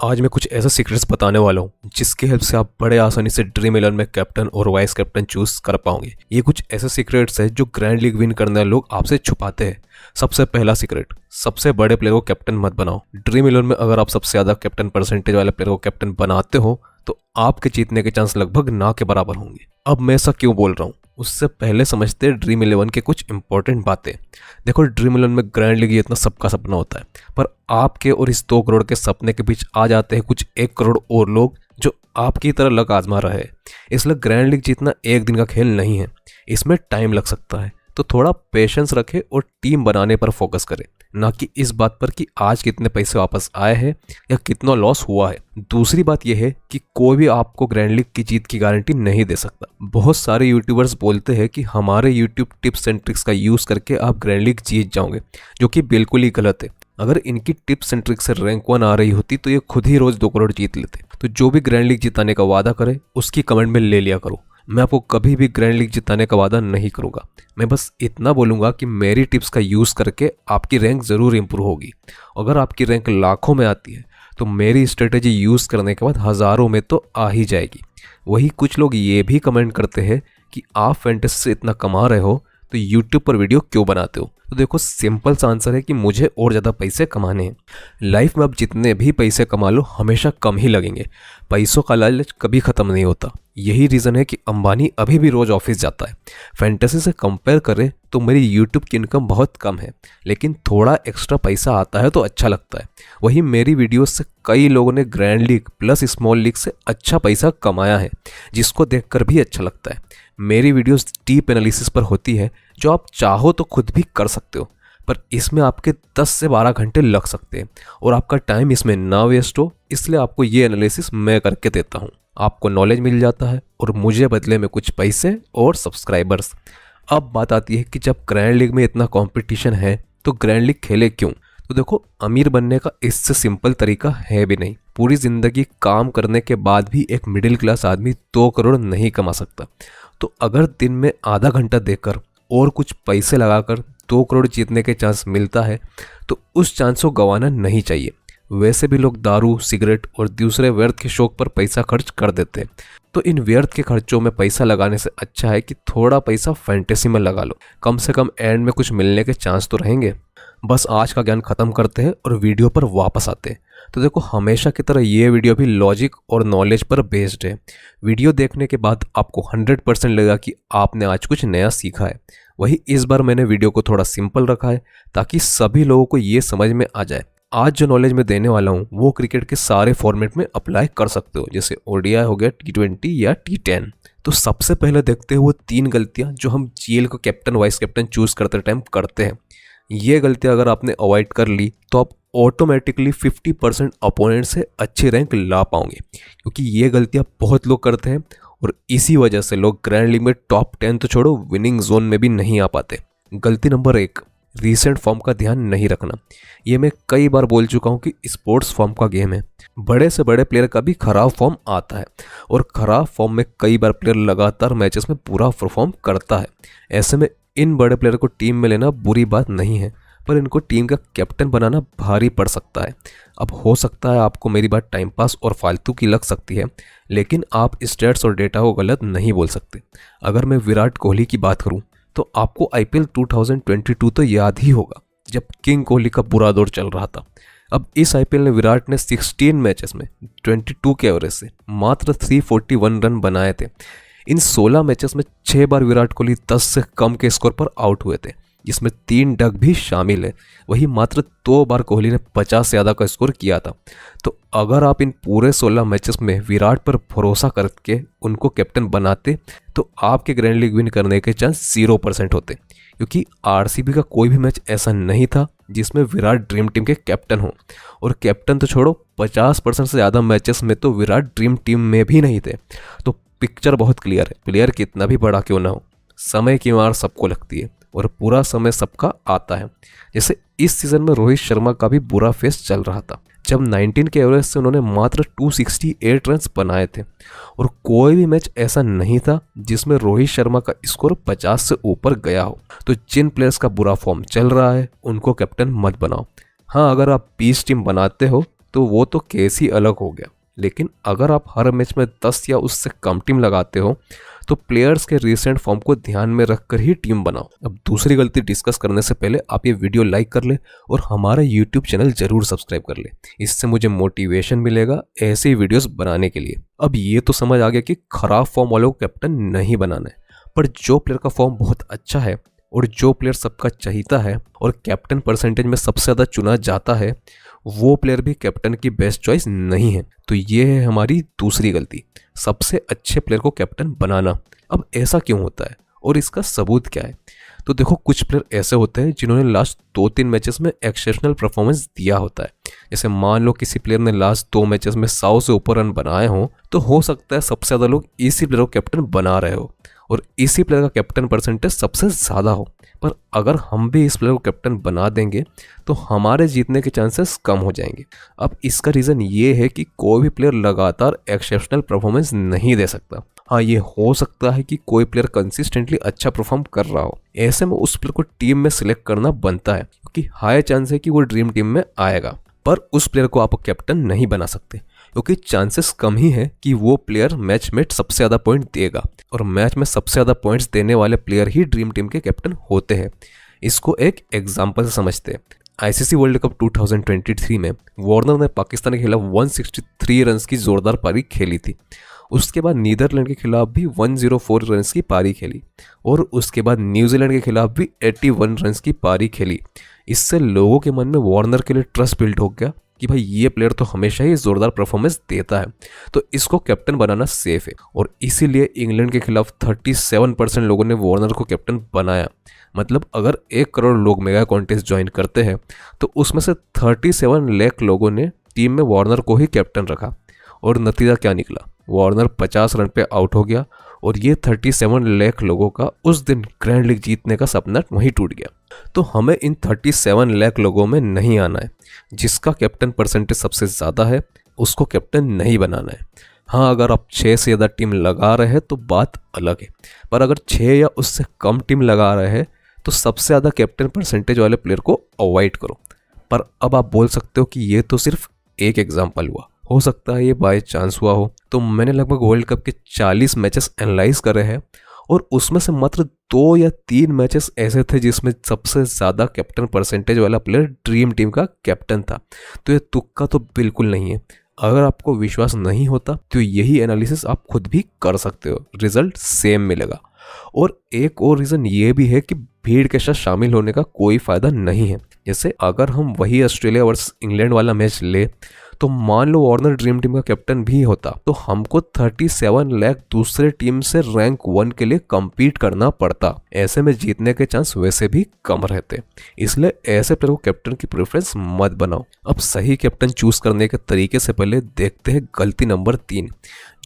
आज मैं कुछ ऐसा सीक्रेट्स बताने वाला हूँ जिसकी हेल्प से आप बड़े आसानी से ड्रीम 11 में कैप्टन और वाइस कैप्टन चूज कर पाओगे। ये कुछ ऐसे सीक्रेट्स है जो ग्रैंड लीग विन करने वाले लोग आपसे छुपाते हैं। सबसे पहला सीक्रेट, सबसे बड़े प्लेयर को कैप्टन मत बनाओ। ड्रीम 11 में अगर आप सबसे ज्यादा कैप्टन परसेंटेज वाले प्लेयर को कैप्टन बनाते हो तो आपके जीतने के चांस लगभग ना के बराबर होंगे। अब मैं ऐसा क्यों बोल रहा हूँ, उससे पहले समझते हैं ड्रीम 11 के कुछ इंपॉर्टेंट बातें। देखो, ड्रीम 11 में ग्रैंड लीग इतना सबका सपना होता है, पर आपके और इस 2 करोड़ के सपने के बीच आ जाते हैं कुछ 1 करोड़ और लोग जो आपकी तरह लक आजमा रहे हैं। इसलिए ग्रैंड लीग जीतना एक दिन का खेल नहीं है, इसमें टाइम लग सकता है। तो थोड़ा पेशेंस रखें और टीम बनाने पर फोकस करें, ना कि इस बात पर कि आज कितने पैसे वापस आए हैं या कितना लॉस हुआ है। दूसरी बात यह है कि कोई भी आपको ग्रैंड लीग की जीत की गारंटी नहीं दे सकता। बहुत सारे यूट्यूबर्स बोलते हैं कि हमारे यूट्यूब टिप्स एंड ट्रिक्स का यूज करके आप ग्रैंड लीग जीत जाओगे, जो कि बिल्कुल ही गलत है। अगर इनकी टिप्स एंड ट्रिक्स से रैंक 1 आ रही होती तो ये खुद ही रोज 2 करोड़ जीत लेते। तो जो भी ग्रैंड लीग जिताने का वादा करे उसकी कमेंट में ले लिया करो। मैं आपको कभी भी ग्रैंड लीग जिताने का वादा नहीं करूंगा। मैं बस इतना बोलूंगा कि मेरी टिप्स का यूज़ करके आपकी रैंक ज़रूर इंप्रूव होगी। अगर आपकी रैंक लाखों में आती है तो मेरी स्ट्रेटेजी यूज़ करने के बाद हज़ारों में तो आ ही जाएगी। वही कुछ लोग ये भी कमेंट करते हैं कि आप फैंटेसी से इतना कमा रहे हो तो यूट्यूब पर वीडियो क्यों बनाते हो। तो देखो, सिंपल सा आंसर है कि मुझे और ज़्यादा पैसे कमाने हैं। लाइफ में आप जितने भी पैसे कमा लो हमेशा कम ही लगेंगे। पैसों का लालच कभी ख़त्म नहीं होता। यही रीज़न है कि अंबानी अभी भी रोज़ ऑफिस जाता है। फैंटेसी से कंपेयर करें तो मेरी यूट्यूब की इनकम बहुत कम है, लेकिन थोड़ा एक्स्ट्रा पैसा आता है तो अच्छा लगता है। वही मेरी वीडियोस से कई लोगों ने grand league plus small league से अच्छा पैसा कमाया है, जिसको देखकर भी अच्छा लगता है। मेरी वीडियोस डीप एनालिसिस पर होती है, जो आप चाहो तो खुद भी कर सकते हो, पर इसमें आपके 10 से 12 घंटे लग सकते हैं और आपका टाइम इसमें ना वेस्ट हो, इसलिए आपको ये एनालिसिस मैं करके देता हूँ। आपको नॉलेज मिल जाता है और मुझे बदले में कुछ पैसे और सब्सक्राइबर्स। अब बात आती है कि जब ग्रैंड लीग में इतना कंपटीशन है तो ग्रैंड लीग खेले क्यों। तो देखो, अमीर बनने का इससे सिंपल तरीका है भी नहीं। पूरी ज़िंदगी काम करने के बाद भी एक मिडिल क्लास आदमी 2 करोड़ नहीं कमा सकता। तो अगर दिन में आधा घंटा देकर और कुछ पैसे लगाकर 2 करोड़ जीतने के चांस मिलता है तो उस चांस को गंवाना नहीं चाहिए। वैसे भी लोग दारू, सिगरेट और दूसरे व्यर्थ के शौक पर पैसा खर्च कर देते हैं, तो इन व्यर्थ के खर्चों में पैसा लगाने से अच्छा है कि थोड़ा पैसा फैंटेसी में लगा लो। कम से कम एंड में कुछ मिलने के चांस तो रहेंगे। बस आज का ज्ञान खत्म करते हैं और वीडियो पर वापस आते हैं। तो देखो, हमेशा की तरह ये वीडियो भी लॉजिक और नॉलेज पर बेस्ड है। वीडियो देखने के बाद आपको 100% लगेगा कि आपने आज कुछ नया सीखा है। वही इस बार मैंने वीडियो को थोड़ा सिंपल रखा है ताकि सभी लोगों को ये समझ में आ जाए। आज जो नॉलेज मैं देने वाला हूँ वो क्रिकेट के सारे फॉर्मेट में अप्लाई कर सकते हो, जैसे ओडीआई हो गया, T20 या T10। तो सबसे पहले देखते हैं वो 3 गलतियाँ जो हम जीएल को कैप्टन वाइस कैप्टन चूज करते टाइम करते हैं। ये गलतियाँ अगर आपने अवॉइड कर ली तो आप ऑटोमेटिकली 50% अपोनेंट से अच्छी रैंक ला पाओगे, क्योंकि ये गलतियाँ बहुत लोग करते हैं और इसी वजह से लोग ग्रैंड लीग में टॉप 10 तो छोड़ो, विनिंग जोन में भी नहीं आ पाते। गलती नंबर 1, रीसेंट फॉर्म का ध्यान नहीं रखना। ये मैं कई बार बोल चुका हूँ कि स्पोर्ट्स फॉर्म का गेम है। बड़े से बड़े प्लेयर का भी खराब फॉर्म आता है और खराब फॉर्म में कई बार प्लेयर लगातार मैचेस में पूरा परफॉर्म करता है। ऐसे में इन बड़े प्लेयर को टीम में लेना बुरी बात नहीं है, पर इनको टीम का कैप्टन बनाना भारी पड़ सकता है। अब हो सकता है आपको मेरी बात टाइम पास और फालतू की लग सकती है, लेकिन आप स्टेट्स और डेटा को गलत नहीं बोल सकते। अगर मैं विराट कोहली की बात करूं तो आपको आईपीएल 2022 तो याद ही होगा, जब किंग कोहली का बुरा दौर चल रहा था। अब इस आईपीएल में विराट ने 16 मैचेस में 22 के एवरेज से मात्र 341 रन बनाए थे। इन 16 मैचेस में 6 बार विराट कोहली 10 से कम के स्कोर पर आउट हुए थे, जिसमें 3 डक भी शामिल है। वही मात्र 2 बार कोहली ने 50 से ज़्यादा का स्कोर किया था। तो अगर आप इन पूरे 16 मैचेस में विराट पर भरोसा करके उनको कैप्टन बनाते तो आपके ग्रैंड लीग विन करने के चांस 0% होते, क्योंकि आरसीबी का कोई भी मैच ऐसा नहीं था जिसमें विराट ड्रीम टीम के कैप्टन हो। और कैप्टन तो छोड़ो, 50% से ज़्यादा मैचेस में तो विराट ड्रीम टीम में भी नहीं थे। तो पिक्चर बहुत क्लियर है। प्लेयर कितना भी बड़ा क्यों ना हो, समय की मार सबको लगती है और पूरा समय सबका आता है। जैसे इस सीजन में रोहित शर्मा का भी बुरा फेस चल रहा था, जब 19 के एवरेज से उन्होंने मात्र 268 रन बनाए थे और कोई भी मैच ऐसा नहीं था जिसमें रोहित शर्मा का स्कोर 50 से ऊपर गया हो। तो जिन प्लेयर्स का बुरा फॉर्म चल रहा है उनको कैप्टन मत बनाओ। हाँ, अगर आप 20 टीम बनाते हो तो वो तो केस ही अलग हो गया। लेकिन अगर आप हर मैच में 10 या उससे कम टीम लगाते हो तो प्लेयर्स के रीसेंट फॉर्म को ध्यान में रखकर ही टीम बनाओ। अब दूसरी गलती डिस्कस करने से पहले आप ये वीडियो लाइक कर ले और हमारा यूट्यूब चैनल जरूर सब्सक्राइब कर ले, इससे मुझे मोटिवेशन मिलेगा ऐसे वीडियोस बनाने के लिए। अब ये तो समझ आ गया कि खराब फॉर्म वालों को कैप्टन नहीं बनाना है, पर जो प्लेयर का फॉर्म बहुत अच्छा है और जो प्लेयर सबका चाहता है और कैप्टन परसेंटेज में सबसे ज़्यादा चुना जाता है, वो प्लेयर भी कैप्टन की बेस्ट चॉइस नहीं है। तो ये है हमारी दूसरी गलती, सबसे अच्छे प्लेयर को कैप्टन बनाना। अब ऐसा क्यों होता है और इसका सबूत क्या है? तो देखो, कुछ प्लेयर ऐसे होते हैं जिन्होंने लास्ट 2-3 मैचेस में एक्सेप्शनल परफॉर्मेंस दिया होता है। जैसे मान लो किसी प्लेयर ने लास्ट 2 मैचेस में 100 से ऊपर रन बनाए हों, तो हो सकता है सबसे ज़्यादा लोग इसी प्लेयर को कैप्टन बना रहे हो और इसी प्लेयर का कैप्टन परसेंटेज सबसे ज़्यादा हो। पर अगर हम भी इस प्लेयर को कैप्टन बना देंगे तो हमारे जीतने के चांसेस कम हो जाएंगे। अब इसका रीज़न ये है कि कोई भी प्लेयर लगातार एक्सेप्शनल परफॉर्मेंस नहीं दे सकता। हाँ, ये हो सकता है कि कोई प्लेयर कंसिस्टेंटली अच्छा परफॉर्म कर रहा हो, ऐसे में उस प्लेयर को टीम में सिलेक्ट करना बनता है क्योंकि हाई चांस है कि वो ड्रीम टीम में आएगा। पर उस प्लेयर को आप कैप्टन नहीं बना सकते क्योंकि चांसेस कम ही है कि वो प्लेयर मैच में सबसे ज़्यादा पॉइंट देगा और मैच में सबसे ज़्यादा पॉइंट्स देने वाले प्लेयर ही ड्रीम टीम के कैप्टन होते हैं। इसको एक एग्जांपल से समझते हैं। आईसीसी वर्ल्ड कप 2023 में वार्नर ने पाकिस्तान के खिलाफ 163 रन की जोरदार पारी खेली थी। उसके बाद नीदरलैंड के खिलाफ भी 104 रन की पारी खेली और उसके बाद न्यूजीलैंड के खिलाफ भी 81 रन की पारी खेली। इससे लोगों के मन में वार्नर के लिए ट्रस्ट बिल्ड हो गया कि भाई ये प्लेयर तो हमेशा ही जोरदार परफॉर्मेंस देता है, तो इसको कैप्टन बनाना सेफ है। और इसीलिए इंग्लैंड के खिलाफ 37% लोगों ने वार्नर को कैप्टन बनाया। मतलब अगर 1 करोड़ लोग मेगा कॉन्टेस्ट ज्वाइन करते हैं तो उसमें से 37 लाख लोगों ने टीम में वार्नर को ही कैप्टन रखा और नतीजा क्या निकला? वार्नर 50 रन पे आउट हो गया और ये 37 लाख लोगों का उस दिन ग्रैंड लीग जीतने का सपना वहीं टूट गया। तो हमें इन 37 लाख लोगों में नहीं आना है। जिसका कैप्टन परसेंटेज सबसे ज़्यादा है उसको कैप्टन नहीं बनाना है। हाँ, अगर आप 6 से ज़्यादा टीम लगा रहे हैं तो बात अलग है, पर अगर 6 या उससे कम टीम लगा रहे हैं तो सबसे ज़्यादा कैप्टन परसेंटेज वाले प्लेयर को अवॉइड करो। पर अब आप बोल सकते हो कि ये तो सिर्फ एक एग्जाम्पल हुआ, हो सकता है ये बाय चांस हुआ हो। तो मैंने लगभग वर्ल्ड कप के 40 मैचेस एनालाइज करे हैं और उसमें से मात्र 2 या 3 मैचेस ऐसे थे जिसमें सबसे ज़्यादा कैप्टन परसेंटेज वाला प्लेयर ड्रीम टीम का कैप्टन था। तो ये तुक्का तो बिल्कुल नहीं है। अगर आपको विश्वास नहीं होता तो यही एनालिसिस आप खुद भी कर सकते हो, रिजल्ट सेम मिलेगा। और एक और रीज़न ये भी है कि भीड़ के साथ शामिल होने का कोई फ़ायदा नहीं है। जैसे अगर हम वही ऑस्ट्रेलिया वर्सेस इंग्लैंड वाला मैच ले तो मान लो वार्नर ड्रीम टीम का कैप्टन भी होता तो हमको 37 लाख दूसरे टीम से रैंक 1 के लिए compete करना पड़ता। ऐसे में जीतने के चांस वैसे भी कम रहते। इसलिए ऐसे प्लेयर को कैप्टन की प्रेफरेंस मत बनाओ। अब सही कैप्टन चूज करने के तरीके से पहले देखते हैं गलती नंबर 3,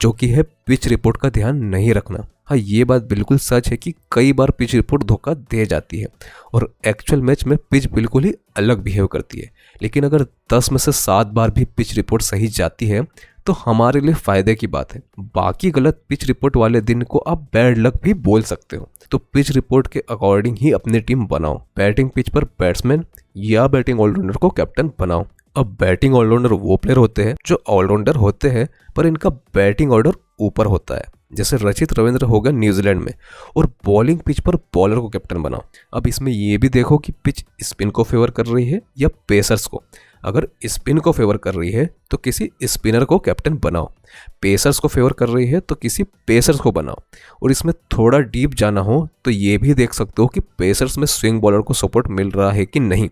जो कि है पिच रिपोर्ट का ध्यान नहीं रखना। हाँ, ये बात बिल्कुल सच है कि कई बार पिच रिपोर्ट धोखा दे जाती है और एक्चुअल मैच में पिच बिल्कुल ही अलग बिहेव करती है। लेकिन अगर 10 में से 7 बार भी पिच रिपोर्ट सही जाती है तो हमारे लिए फ़ायदे की बात है। बाकी गलत पिच रिपोर्ट वाले दिन को आप बैड लक भी बोल सकते हो। तो पिच रिपोर्ट के अकॉर्डिंग ही अपनी टीम बनाओ। बैटिंग पिच पर बैट्समैन या बैटिंग ऑलराउंडर को कैप्टन बनाओ। अब बैटिंग ऑलराउंडर वो प्लेयर होते हैं जो ऑलराउंडर होते हैं पर इनका बैटिंग ऑर्डर ऊपर होता है। जैसे रचित रविंद्र हो गया न्यूजीलैंड में, और बॉलिंग पिच पर बॉलर को कैप्टन बनाओ। अब इसमें ये भी देखो कि पिच स्पिन को फेवर कर रही है या पेसर्स को। अगर स्पिन को फेवर कर रही है तो किसी स्पिनर को कैप्टन बनाओ, पेसर्स को फेवर कर रही है तो किसी पेसर्स को बनाओ। और इसमें थोड़ा डीप जाना हो तो ये भी देख सकते हो कि पेसर्स में स्विंग बॉलर को सपोर्ट मिल रहा है कि नहीं।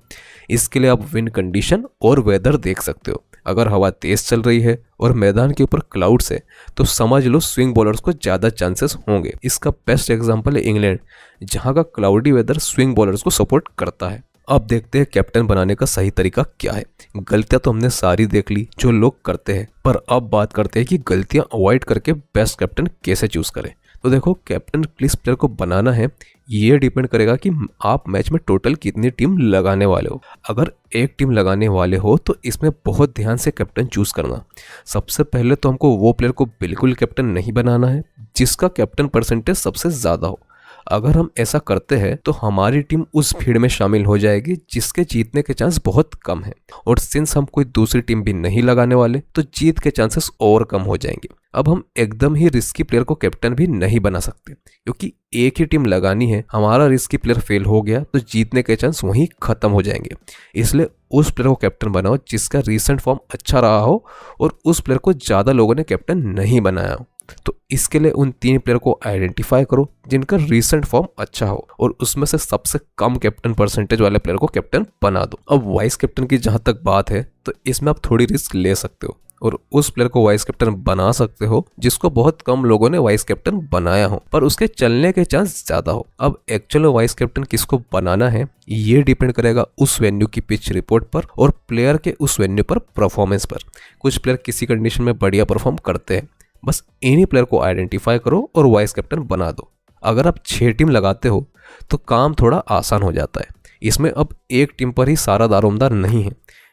इसके लिए आप विंड कंडीशन और वेदर देख सकते हो। अगर हवा तेज चल रही है और मैदान के ऊपर क्लाउड्स है तो समझ लो स्विंग बॉलर्स को ज़्यादा चांसेस होंगे। इसका बेस्ट एग्जांपल है इंग्लैंड, जहां का क्लाउडी वेदर स्विंग बॉलर्स को सपोर्ट करता है। अब देखते हैं कैप्टन बनाने का सही तरीका क्या है। गलतियां तो हमने सारी देख ली जो लोग करते हैं, पर अब बात करते हैं कि गलतियां अवॉइड करके बेस्ट कैप्टन कैसे चूज करें। तो देखो, कैप्टन किस प्लेयर को बनाना है ये डिपेंड करेगा कि आप मैच में टोटल कितनी टीम लगाने वाले हो। अगर एक टीम लगाने वाले हो तो इसमें बहुत ध्यान से कैप्टन चूज करना। सबसे पहले तो हमको वो प्लेयर को बिल्कुल कैप्टन नहीं बनाना है जिसका कैप्टन परसेंटेज सबसे ज़्यादा हो। अगर हम ऐसा करते हैं तो हमारी टीम उस भीड़ में शामिल हो जाएगी जिसके जीतने के चांस बहुत कम है, और सिंस हम कोई दूसरी टीम भी नहीं लगाने वाले तो जीत के चांसेस और कम हो जाएंगे। अब हम एकदम ही रिस्की प्लेयर को कैप्टन भी नहीं बना सकते, क्योंकि एक ही टीम लगानी है। हमारा रिस्की प्लेयर फेल हो गया तो जीतने के चांस वहीं खत्म हो जाएंगे। इसलिए उस प्लेयर को कैप्टन बनाओ जिसका रीसेंट फॉर्म अच्छा रहा हो और उस प्लेयर को ज़्यादा लोगों ने कैप्टन नहीं बनाया हो। तो इसके लिए उन 3 प्लेयर को आइडेंटिफाई करो जिनका रीसेंट फॉर्म अच्छा हो, और उसमें से सबसे कम कैप्टन परसेंटेज वाले प्लेयर को कैप्टन बना दो। अब वाइस कैप्टन की जहां तक बात है तो इसमें आप थोड़ी रिस्क ले सकते हो और उस प्लेयर को वाइस कैप्टन बना सकते हो जिसको बहुत कम लोगों ने वाइस कैप्टन बनाया हो पर उसके चलने के चांस ज्यादा हो। अब एक्चुअल वाइस कैप्टन किसको बनाना है ये डिपेंड करेगा उस वेन्यू की पिच रिपोर्ट पर और प्लेयर के उस वेन्यू पर परफॉर्मेंस पर। कुछ प्लेयर किसी कंडीशन में बढ़िया परफॉर्म करते हैं, बस इन्हीं प्लेयर को आइडेंटिफाई करो और वाइस कैप्टन बना दो। अगर आप 6 टीम लगाते हो तो काम थोड़ा आसान हो जाता है। इसमें अब एक टीम पर ही सारा दारोमदार नहीं है,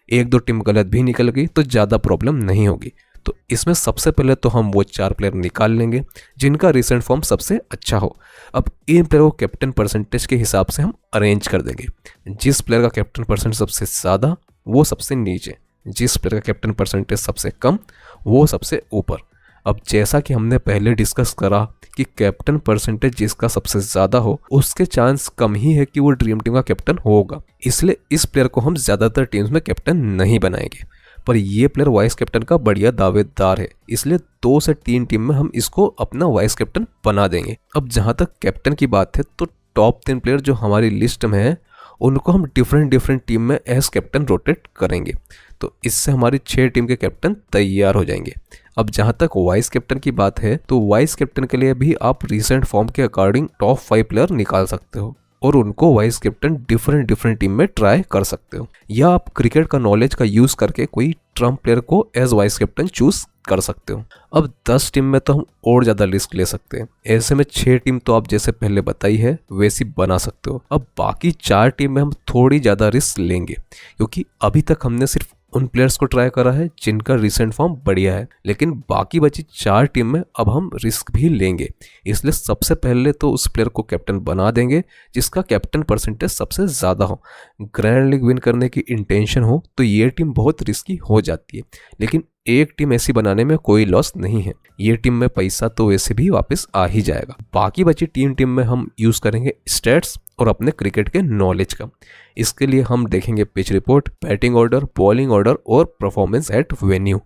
1-2 टीम गलत भी निकल गई तो ज़्यादा प्रॉब्लम नहीं होगी। तो इसमें सबसे पहले तो हम वो 4 प्लेयर निकाल लेंगे जिनका रिसेंट फॉर्म सबसे अच्छा हो। अब इन प्लेयर को कैप्टन परसेंटेज के हिसाब से हम अरेंज कर देंगे। जिस प्लेयर का कैप्टन परसेंट सबसे ज़्यादा वो सबसे नीचे, जिस प्लेयर का कैप्टन परसेंटेज सबसे कम वो सबसे ऊपर। अब जैसा कि हमने पहले डिस्कस करा कि कैप्टन परसेंटेज जिसका सबसे ज़्यादा हो उसके चांस कम ही है कि वो ड्रीम टीम का कैप्टन होगा, इसलिए इस प्लेयर को हम ज़्यादातर टीम्स में कैप्टन नहीं बनाएंगे। पर ये प्लेयर वाइस कैप्टन का बढ़िया दावेदार है, इसलिए 2 से 3 टीम में हम इसको अपना वाइस कैप्टन बना देंगे। अब जहाँ तक कैप्टन की बात है तो टॉप 3 प्लेयर जो हमारी लिस्ट में है उनको हम डिफरेंट टीम में एज कैप्टन रोटेट करेंगे। तो इससे हमारी 6 टीम के कैप्टन तैयार हो जाएंगे। अब जहाँ तक वाइस कैप्टन की बात है तो वाइस कैप्टन के लिए भी आप रिसेंट फॉर्म के अकॉर्डिंग टॉप 5 प्लेयर निकाल सकते हो और उनको वाइस कैप्टन डिफरेंट टीम में ट्राई कर सकते हो, या आप क्रिकेट का नॉलेज का यूज़ करके कोई ट्रम्प प्लेयर को एज वाइस कैप्टन चूज कर सकते हो। अब 10 टीम में तो हम और ज़्यादा रिस्क ले सकते हैं, ऐसे में 6 टीम तो आप जैसे पहले बताई है वैसी बना सकते हो। अब बाकी 4 टीम में हम थोड़ी ज़्यादा रिस्क लेंगे, क्योंकि अभी तक हमने सिर्फ उन प्लेयर्स को ट्राई करा है जिनका रिसेंट फॉर्म बढ़िया है, लेकिन बाकी बची 4 टीम में अब हम रिस्क भी लेंगे। इसलिए सबसे पहले तो उस प्लेयर को कैप्टन बना देंगे जिसका कैप्टन परसेंटेज सबसे ज़्यादा हो। ग्रैंड लीग विन करने की इंटेंशन हो तो ये टीम बहुत रिस्की हो जाती है, लेकिन एक टीम ऐसी बनाने में कोई लॉस नहीं है। ये टीम में पैसा तो वैसे भी वापस आ ही जाएगा। बाकी बची 3 टीम में हम यूज़ करेंगे स्टैट्स और अपने क्रिकेट के नॉलेज का। इसके लिए हम देखेंगे pitch report, batting order, bowling order और परफॉर्मेंस एट वेन्यू।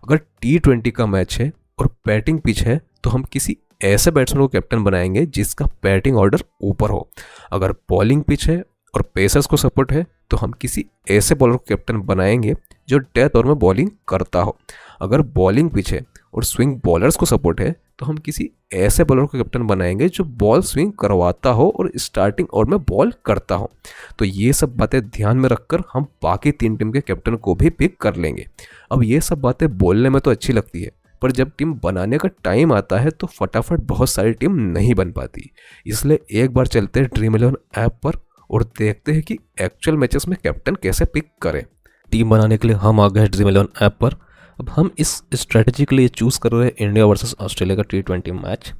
अगर T20 का मैच है और बैटिंग पिच है तो हम किसी ऐसे बैट्समैन को कैप्टन बनाएंगे जिसका बैटिंग ऑर्डर ऊपर हो। अगर बॉलिंग पिच है और पेसर्स को सपोर्ट है तो हम किसी ऐसे बॉलर को कैप्टन बनाएंगे जो डेथ ओवर में बॉलिंग करता हो। अगर बॉलिंग पिच है और स्विंग बॉलर्स को सपोर्ट है तो हम किसी ऐसे बॉलर को कैप्टन बनाएंगे जो बॉल स्विंग करवाता हो और स्टार्टिंग ओवर में बॉल करता हो। तो ये सब बातें ध्यान में रखकर हम बाकी 3 टीम के कैप्टन को भी पिक कर लेंगे। अब ये सब बातें बोलने में तो अच्छी लगती है, पर जब टीम बनाने का टाइम आता है तो फटाफट बहुत सारी टीम नहीं बन पाती। इसलिए एक बार चलते हैं ड्रीम 11 ऐप पर और देखते हैं कि एक्चुअल मैचेस में कैप्टन कैसे पिक करें। टीम बनाने के लिए हम आ गए ड्रीम 11 ऐप पर। अब हम इस स्ट्रेटजी के लिए चूज़ कर रहे हैं इंडिया वर्सेस ऑस्ट्रेलिया का T20 मैच।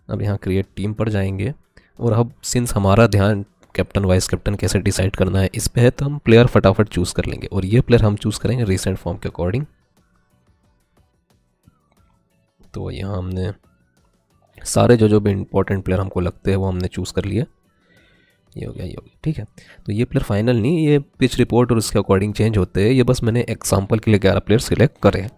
अब यहाँ क्रिएट टीम पर जाएंगे और अब सिंस हमारा ध्यान कैप्टन वाइस कैप्टन कैसे डिसाइड करना है इस पे है, तो हम प्लेयर फटाफट चूज़ कर लेंगे और ये प्लेयर हम चूज़ करेंगे रिसेंट फॉर्म के अकॉर्डिंग। तो यहाँ हमने सारे जो भी इंपॉर्टेंट प्लेयर हमको लगते हैं वो हमने चूज़ कर लिया। ये हो गया, ठीक है। तो ये प्लेयर फाइनल नहीं, ये पिच रिपोर्ट और उसके अकॉर्डिंग चेंज होते हैं। ये बस मैंने एग्जांपल के लिए 11 प्लेयर सिलेक्ट करे हैं।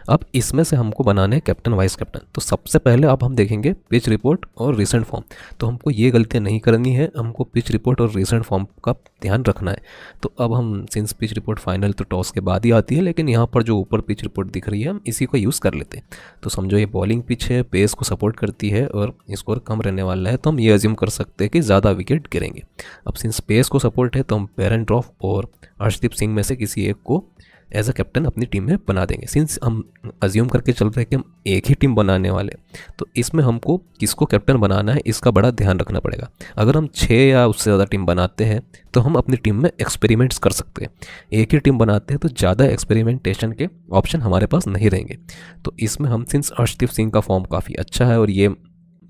अब इसमें से हमको बनाना है कैप्टन वाइस कैप्टन। तो सबसे पहले अब हम देखेंगे पिच रिपोर्ट और रिसेंट फॉर्म। तो हमको ये गलतियाँ नहीं करनी है, हमको पिच रिपोर्ट और रिसेंट फॉर्म का ध्यान रखना है। तो अब हम सिंस पिच रिपोर्ट फाइनल तो टॉस के बाद ही आती है, लेकिन यहाँ पर जो ऊपर पिच रिपोर्ट दिख रही है हम इसी को यूज़ कर लेते हैं। तो समझो ये बॉलिंग पिच है, पेस को सपोर्ट करती है और स्कोर कम रहने वाला है, तो हम ये अज्यूम कर सकते हैं कि ज़्यादा विकेट गिरेंगे। अब सिंस पेस को सपोर्ट है तो हम बेरन ड्रॉफ और अर्शदीप सिंह में से किसी एक को एज अ कैप्टन अपनी टीम में बना देंगे। सिंस हम अज्यूम करके चल रहे हैं कि हम एक ही टीम बनाने वाले, तो इसमें हमको किसको कैप्टन बनाना है इसका बड़ा ध्यान रखना पड़ेगा। अगर हम 6 या उससे ज़्यादा टीम बनाते हैं तो हम अपनी टीम में एक्सपेरिमेंट्स कर सकते हैं। एक ही टीम बनाते हैं तो ज़्यादा एक्सपेरिमेंटेशन के ऑप्शन हमारे पास नहीं रहेंगे। तो इसमें हम सिंस अर्शदीप सिंह का फॉर्म काफ़ी अच्छा है और ये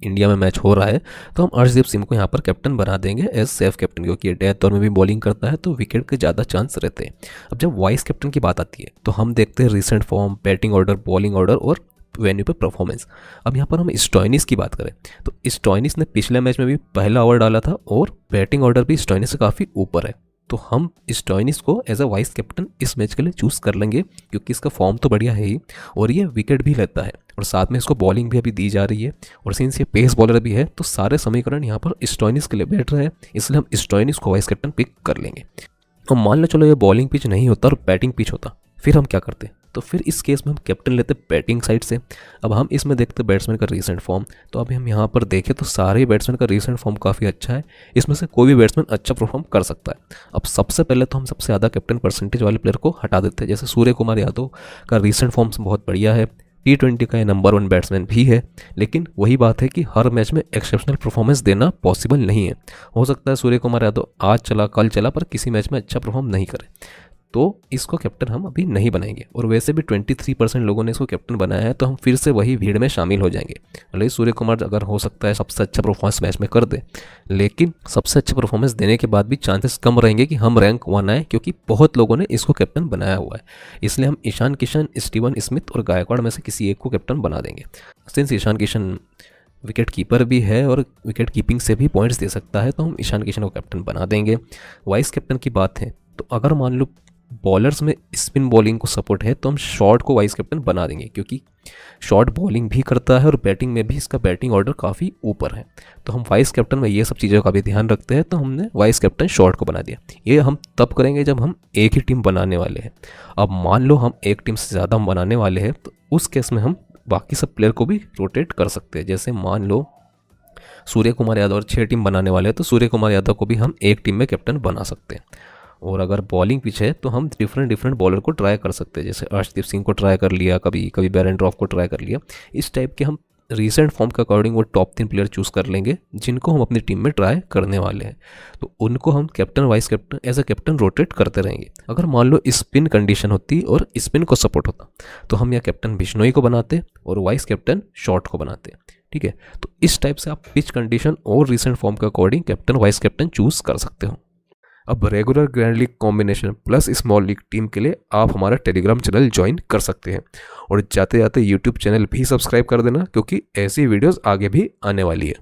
इंडिया में मैच हो रहा है तो हम अर्शदीप सिंह को यहाँ पर कैप्टन बना देंगे एज सेफ कैप्टन, क्योंकि ये डेथ ओवर में भी बॉलिंग करता है तो विकेट के ज़्यादा चांस रहते हैं। अब जब वाइस कैप्टन की बात आती है तो हम देखते हैं recent form, batting order, bowling order और वेन्यू पे परफॉर्मेंस। अब यहाँ पर हम स्टोइनिस की बात करें तो स्टोइनिस ने पिछले मैच में भी पहला ओवर डाला था और बैटिंग ऑर्डर भी स्टोइनिस से काफ़ी ऊपर है, तो हम स्टोइनिस को एज अ वाइस कैप्टन इस मैच के लिए चूज़ कर लेंगे, क्योंकि इसका फॉर्म तो बढ़िया है ही और ये विकेट भी लेता है और साथ में इसको बॉलिंग भी अभी दी जा रही है और सिंस ये पेस बॉलर भी है तो सारे समीकरण यहाँ पर स्टोइनिस के लिए बैठ रहे हैं, इसलिए हम स्टोइनिस को वाइस कैप्टन पिक कर लेंगे। और मान लो चलो ये बॉलिंग पिच नहीं होता और बैटिंग पिच होता, फिर हम क्या करते? तो फिर इस केस में हम कैप्टन लेते बैटिंग साइड से। अब हम इसमें देखते बैट्समैन का रीसेंट फॉर्म, तो अभी हम यहाँ पर देखें तो सारे बैट्समैन का रीसेंट फॉर्म काफ़ी अच्छा है, इसमें से कोई भी बैट्समैन अच्छा परफॉर्म कर सकता है। अब सबसे पहले तो हम सबसे ज़्यादा कैप्टन परसेंटेज वाले प्लेयर को हटा देते हैं, जैसे सूर्य कुमार यादव का रीसेंट फॉर्म बहुत बढ़िया है, T20 का ये नंबर 1 बैट्समैन भी है, लेकिन वही बात है कि हर मैच में एक्सेप्शनल परफॉर्मेंस देना पॉसिबल नहीं है। हो सकता है सूर्य कुमार यादव आज चला कल चला पर किसी मैच में अच्छा परफॉर्म नहीं करे, तो इसको कैप्टन हम अभी नहीं बनाएंगे। और वैसे भी 23% लोगों ने इसको कैप्टन बनाया है, तो हम फिर से वही भीड़ में शामिल हो जाएंगे। भले सूर्य कुमार अगर हो सकता है सबसे अच्छा परफॉर्मेंस मैच में कर दे, लेकिन सबसे अच्छा परफॉर्मेंस देने के बाद भी चांसेस कम रहेंगे कि हम रैंक 1 आए, क्योंकि बहुत लोगों ने इसको कैप्टन बनाया हुआ है। इसलिए हम ईशान किशन, स्टीवन स्मिथ और गायकवाड़ में से किसी एक को कैप्टन बना देंगे। Since Ishan Kishan wicketkeeper भी है और विकेट कीपिंग से भी पॉइंट्स दे सकता है, तो हम ईशान किशन को कैप्टन बना देंगे। वाइस कैप्टन की बात है तो अगर मान लो बॉलर्स में स्पिन बॉलिंग को सपोर्ट है तो हम शॉर्ट को वाइस कैप्टन बना देंगे, क्योंकि शॉर्ट बॉलिंग भी करता है और बैटिंग में भी इसका बैटिंग ऑर्डर काफ़ी ऊपर है। तो हम वाइस कैप्टन में ये सब चीज़ों का भी ध्यान रखते हैं, तो हमने वाइस कैप्टन शॉर्ट को बना दिया। ये हम तब करेंगे जब हम एक ही टीम बनाने वाले हैं। अब मान लो हम एक टीम से ज़्यादा हम बनाने वाले हैं, तो उस केस में हम बाकी सब प्लेयर को भी रोटेट कर सकते हैं। जैसे मान लो सूर्य कुमार यादव और 6 टीम बनाने वाले हैं, तो सूर्य कुमार यादव को भी हम एक टीम में कैप्टन बना सकते हैं। और अगर बॉलिंग पिच है तो हम डिफरेंट बॉलर को ट्राई कर सकते हैं, जैसे अर्शदीप सिंह को ट्राई कर लिया, कभी बेरेंड्रॉफ को ट्राई कर लिया। इस टाइप के हम रीसेंट फॉर्म के अकॉर्डिंग वो टॉप 3 प्लेयर चूज़ कर लेंगे जिनको हम अपनी टीम में ट्राई करने वाले हैं, तो उनको हम captain vice captain as a captain rotate करते रहेंगे। अगर मान लो स्पिन कंडीशन होती और स्पिन को सपोर्ट होता तो हम या कैप्टन बिश्नोई को बनाते और वाइस कैप्टन शॉर्ट को बनाते। ठीक है, तो इस टाइप से आप पिच कंडीशन और रीसेंट फॉर्म के according captain vice captain choose कर सकते हो। अब regular grand league combination plus small league team के लिए आप हमारा टेलीग्राम चैनल ज्वाइन कर सकते हैं और जाते जाते यूट्यूब चैनल भी सब्सक्राइब कर देना, क्योंकि ऐसी वीडियोस आगे भी आने वाली है।